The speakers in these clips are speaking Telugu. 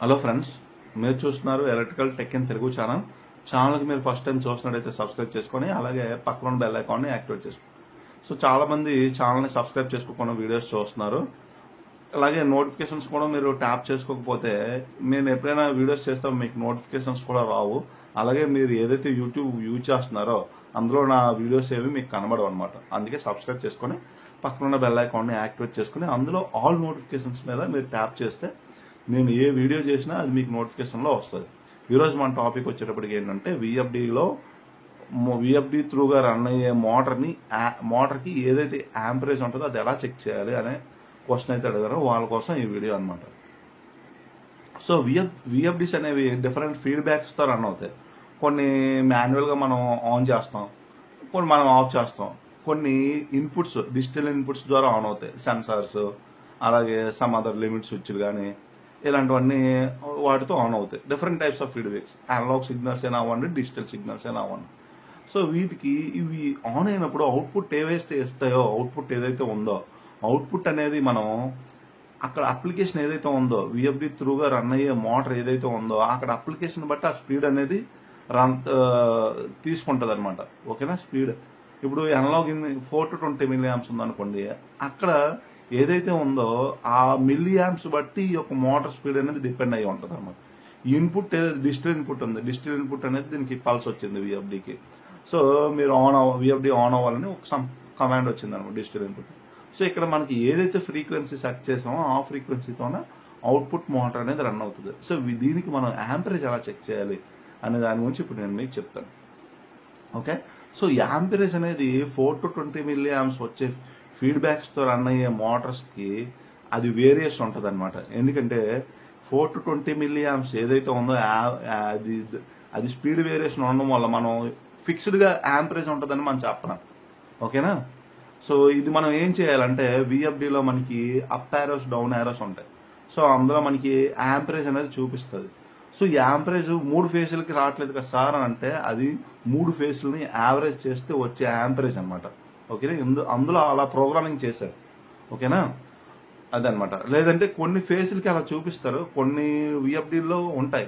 హలో ఫ్రెండ్స్, మీరు చూస్తున్నారు ఎలక్ట్రికల్ టెక్ ఇన్ తెలుగు ఛానల్కి మీరు ఫస్ట్ టైం చూస్తున్నట్టయితే సబ్స్క్రైబ్ చేసుకొని అలాగే పక్కన బెల్ ఐకాన్ని యాక్టివేట్ చేసుకోండి. సో చాలా మంది ఛానల్ని సబ్స్క్రైబ్ చేసుకోకుండా వీడియోస్ చూస్తున్నారు. అలాగే నోటిఫికేషన్స్ కూడా మీరు ట్యాప్ చేసుకోకపోతే నేను ఎప్పుడైనా వీడియోస్ చేస్తే మీకు నోటిఫికేషన్స్ కూడా రావు. అలాగే మీరు ఏదైతే యూట్యూబ్ యూజ్ చేస్తున్నారో అందులో నా వీడియోస్ ఏవి మీకు కనబడవు అనమాట. అందుకే సబ్స్క్రైబ్ చేసుకొని పక్కన బెల్ ఐకాన్ని యాక్టివేట్ చేసుకుని అందులో ఆల్ నోటిఫికేషన్స్ మీద మీరు ట్యాప్ చేస్తే నేను ఏ వీడియో చేసినా అది మీకు నోటిఫికేషన్లో వస్తుంది. ఈరోజు మన టాపిక్ వచ్చేటప్పటికి ఏంటంటే విఎఫ్డి త్రూగా రన్ అయ్యే మోటార్కి ఏదైతే యాంపరేజ్ ఉంటుందో అది ఎలా చెక్ చేయాలి అనే క్వశ్చన్ అయితే అడిగారో వాళ్ళ కోసం ఈ వీడియో అనమాట. సో విఎఫ్డిస్ అనేవి డిఫరెంట్ ఫీడ్బ్యాక్స్తో రన్ అవుతాయి. కొన్ని మాన్యువల్గా మనం ఆన్ చేస్తాం, కొన్ని మనం ఆఫ్ చేస్తాం, కొన్ని ఇన్పుట్స్ డిజిటల్ ఇన్పుట్స్ ద్వారా ఆన్ అవుతాయి. సెన్సార్స్ అలాగే సమ్ అదర్ లిమిట్ స్విచ్లు కానీ ఇలాంటివన్నీ వాటితో ఆన్ అవుతాయి. Different types of feedbacks, analog signals అయినా అవ్వండి, డిజిటల్ సిగ్నల్స్ అయినా అవ్వండి. సో వీటికి ఇవి ఆన్ అయినప్పుడు అవుట్పుట్ ఏవైతే ఇస్తాయో, అవుట్పుట్ ఏదైతే ఉందో, అవుట్పుట్ అనేది మనం అక్కడ అప్లికేషన్ ఏదైతే ఉందో, విఎఫ్డి త్రూగా రన్ అయ్యే మోటార్ ఏదైతే ఉందో అక్కడ అప్లికేషన్ బట్టి ఆ స్పీడ్ అనేది తీసుకుంటుంది అనమాట. ఓకేనా? స్పీడ్ ఇప్పుడు అనలాగ్ 4 to 20 milliamps ఉందనుకోండి, అక్కడ ఏదైతే ఉందో ఆ మిల్లీ యాంప్స్ బట్టి ఈ యొక్క మోటార్ స్పీడ్ అనేది డిపెండ్ అయ్యి ఉంటుంది అనమాట. ఇన్పుట్ ఏదైతే డిజిటల్ ఇన్పుట్ ఉంది, డిజిటల్ ఇన్పుట్ అనేది దీనికి పల్స్ వచ్చింది విఎఫ్డికి. సో మీరు విఎఫ్డి ఆన్ అవ్వాలని ఒక కమాండ్ వచ్చింది అనమాట, డిజిటల్ ఇన్పుట్. సో ఇక్కడ మనకి ఏదైతే ఫ్రీక్వెన్సీ సెట్ చేసామో ఆ ఫ్రీక్వెన్సీతోనే అవుట్పుట్ మోటార్ అనేది రన్ అవుతుంది. సో దీనికి మనం యాంపరేజ్ ఎలా చెక్ చేయాలి అనే దాని గురించి ఇప్పుడు నేను మీకు చెప్తాను. ఓకే? సో యాంపరేజ్ అనేది 4 to 20 milliamps వచ్చే ఫీడ్బ్యాక్స్తో రన్ అయ్యే మోటార్స్కి అది వేరియేషన్ ఉంటుంది అనమాట. ఎందుకంటే 4 to 20 milliamps ఏదైతే ఉందో అది స్పీడ్ వేరియేషన్ ఉండడం వల్ల మనం ఫిక్స్డ్గా యాంపరేజ్ ఉంటుందని మనం చెప్పలేం. ఓకేనా? సో ఇది మనం ఏం చేయాలంటే విఎఫ్డిలో మనకి అప్ యారోస్ డౌన్ యారోస్ ఉంటాయి. సో అందులో మనకి యాంపరేజ్ అనేది చూపిస్తుంది. సో ఈ యాంపరేజ్ 3 ఫేజులకి రావట్లేదు కదా సార్ అని అంటే అది 3 ఫేజులని యావరేజ్ చేస్తే వచ్చే యాంపరేజ్ అనమాట. ఓకేనా? అందులో అలా ప్రోగ్రామింగ్ చేశారు. ఓకేనా? అదనమాట. లేదంటే కొన్ని ఫేజులకి అలా చూపిస్తారు, కొన్ని విఎఫ్డీల్లో ఉంటాయి.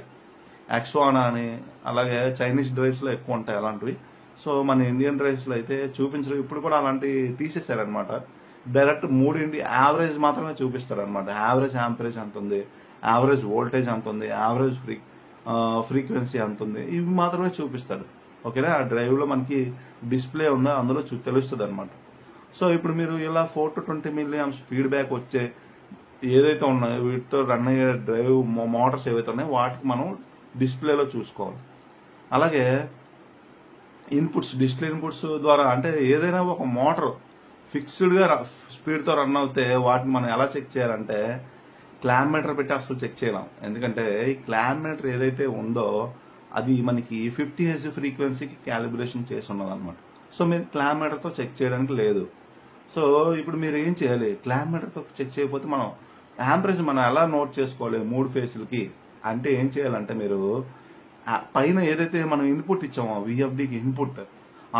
యాక్స్వానా అని అలాగే చైనీస్ డ్రైవ్స్లో ఎక్కువ ఉంటాయి అలాంటివి. సో మన ఇండియన్ డ్రైవ్స్లో అయితే చూపించరు. ఇప్పుడు కూడా అలాంటివి తీసేశారనమాట. డైరెక్ట్ 3 యావరేజ్ మాత్రమే చూపిస్తారు అనమాట. యావరేజ్ యాంపరేజ్ ఎంత ఉంది, యావరేజ్ వోల్టేజ్ ఎంత ఉంది, యావరేజ్ ఫ్రీక్వెన్సీ ఎంత ఉంది, ఇవి మాత్రమే చూపిస్తాడు. ఓకేనా? ఆ డ్రైవ్లో మనకి డిస్ప్లే ఉందా అందులో తెలుస్తుంది అనమాట. సో ఇప్పుడు మీరు ఇలా 4 to 20 milliamps ఫీడ్బ్యాక్ వచ్చే ఏదైతే ఉన్నాయో వీటితో రన్ అయ్యే డ్రైవ్ మోటార్స్ ఏవైతే ఉన్నాయో వాటికి మనం డిస్ప్లేలో చూసుకోవాలి. అలాగే ఇన్పుట్స్, డిజిటల్ ఇన్పుట్స్ ద్వారా అంటే ఏదైనా ఒక మోటార్ ఫిక్స్డ్గా స్పీడ్తో రన్ అవుతే వాటిని మనం ఎలా చెక్ చేయాలంటే క్లామ్ మీటర్ పెట్టి అసలు చెక్ చేయలేం. ఎందుకంటే ఈ క్లామ్ మీటర్ ఏదైతే ఉందో అది మనకి 50 Hz ఫ్రీక్వెన్సీకి క్యాలిబ్రేషన్ చేసి ఉన్నది అనమాట. సో మీరు క్లామ్ మీటర్తో చెక్ చేయడానికి లేదు. సో ఇప్పుడు మీరు ఏం చేయాలి, క్లామ్ మీటర్తో చెక్ చేయకపోతే మనం యాంపరేజ్ మనం ఎలా నోట్ చేసుకోవాలి 3 ఫేజ్లకి అంటే ఏం చేయాలంటే మీరు పైన ఏదైతే మనం ఇన్పుట్ ఇచ్చామో విఎఫ్డికి input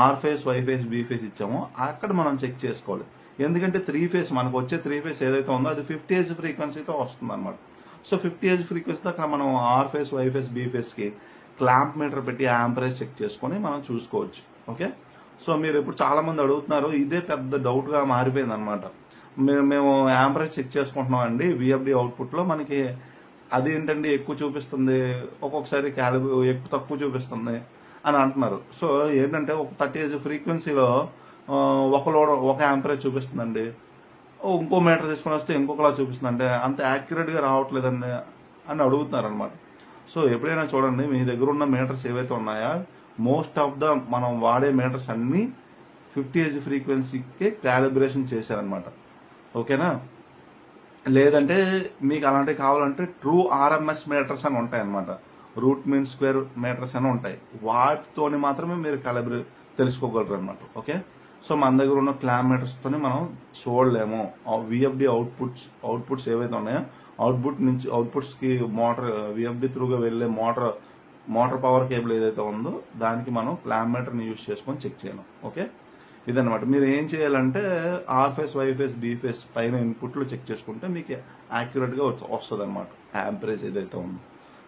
R phase, Y phase, B phase ఇచ్చామో అక్కడ మనం చెక్ చేసుకోవాలి. ఎందుకంటే 3 ఫేజ్ మనకు వచ్చే 3 ఫేజ్ ఏదైతే ఉందో అది 50 Hz ఫ్రీక్వెన్సీతో వస్తుంది అనమాట. సో 50 Hz ఫ్రీక్వెన్సీతో అక్కడ మనం R phase, Y phase, B ఫేజ్కి క్లాంప్ మీటర్ పెట్టి యాంపరేజ్ చెక్ చేసుకొని మనం చూసుకోవచ్చు. ఓకే? సో మీరు ఇప్పుడు చాలా మంది అడుగుతున్నారు, ఇదే పెద్ద డౌట్గా మారిపోయింది అనమాట. మేము యాంపరేజ్ చెక్ చేసుకుంటున్నాం అండి విఎఫ్డి అవుట్పుట్లో, మనకి అదేంటండి ఎక్కువ చూపిస్తుంది, ఒక్కొక్కసారి ఎక్కువ తక్కువ చూపిస్తుంది అని అంటున్నారు. సో ఏంటంటే ఒక 30 Hz ఫ్రీక్వెన్సీలో ఒక యాంపరేజ్ చూపిస్తుందండి, ఇంకో మీటర్ తీసుకొని వస్తే ఇంకొకలా చూపిస్తుందంటే అంత యాక్యురేట్గా రావట్లేదండి అని అడుగుతున్నారు అనమాట. సో ఎప్పుడైనా చూడండి, మీ దగ్గర ఉన్న మీటర్స్ ఏవైతే ఉన్నాయో మోస్ట్ ఆఫ్ ద మనం వాడే మీటర్స్ అన్నీ 50 Hz ఫ్రీక్వెన్సీకి క్యాలిబ్రేషన్ చేశారనమాట. ఓకేనా? లేదంటే మీకు అలాంటివి కావాలంటే ట్రూ ఆర్ఎంఎస్ మీటర్స్ అని ఉంటాయి అనమాట, రూట్ మీన్ స్క్వేర్ మీటర్స్ అని ఉంటాయి. వాటితోని మాత్రమే మీరు తెలుసుకోగలరు అనమాట. ఓకే? సో మన దగ్గర ఉన్న క్లామ్ మీటర్స్తోని మనం చూడలేము విఎఫ్డి అవుట్పుట్స్ ఏవైతే ఉన్నాయో అవుట్పుట్స్కి మోటార్ విఎఫ్డి త్రూగా వెళ్ళే మోటార్ పవర్ కేబుల్ ఏదైతే ఉందో దానికి మనం క్లామ్ మీటర్ని యూజ్ చేసుకొని చెక్ చేయలేం. ఓకే? ఇదన్నమాట. మీరు ఏం చేయాలంటే R phase, Y phase, B phase పైన ఇన్పుట్లు చెక్ చేసుకుంటే మీకు యాక్యురేట్ గా వస్తుంది అనమాట యాంపరేజ్ ఏదైతే ఉందో.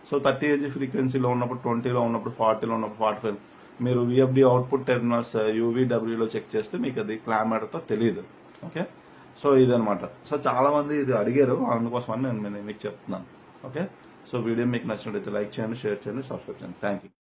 సో 30 Hz ఫ్రీక్వెన్సీలో ఉన్నప్పుడు, 20లో ఉన్నప్పుడు, 40లో ఉన్నప్పుడు, 45 మీరు విఎఫ్డి అవుట్పుట్ టెర్మినల్స్ యూవీడబ్ల్యూలో చెక్ చేస్తే మీకు అది క్లామేటర్తో తెలియదు. ఓకే, సో ఇదనమాట. సో చాలా మంది ఇది అడిగారు, అందుకోసమని నేను మీకు చెప్తున్నాను. ఓకే, సో వీడియో మీకు నచ్చినట్లయితే లైక్ చేయండి, షేర్ చేయండి, సబ్స్క్రైబ్ చేయండి. Thank you.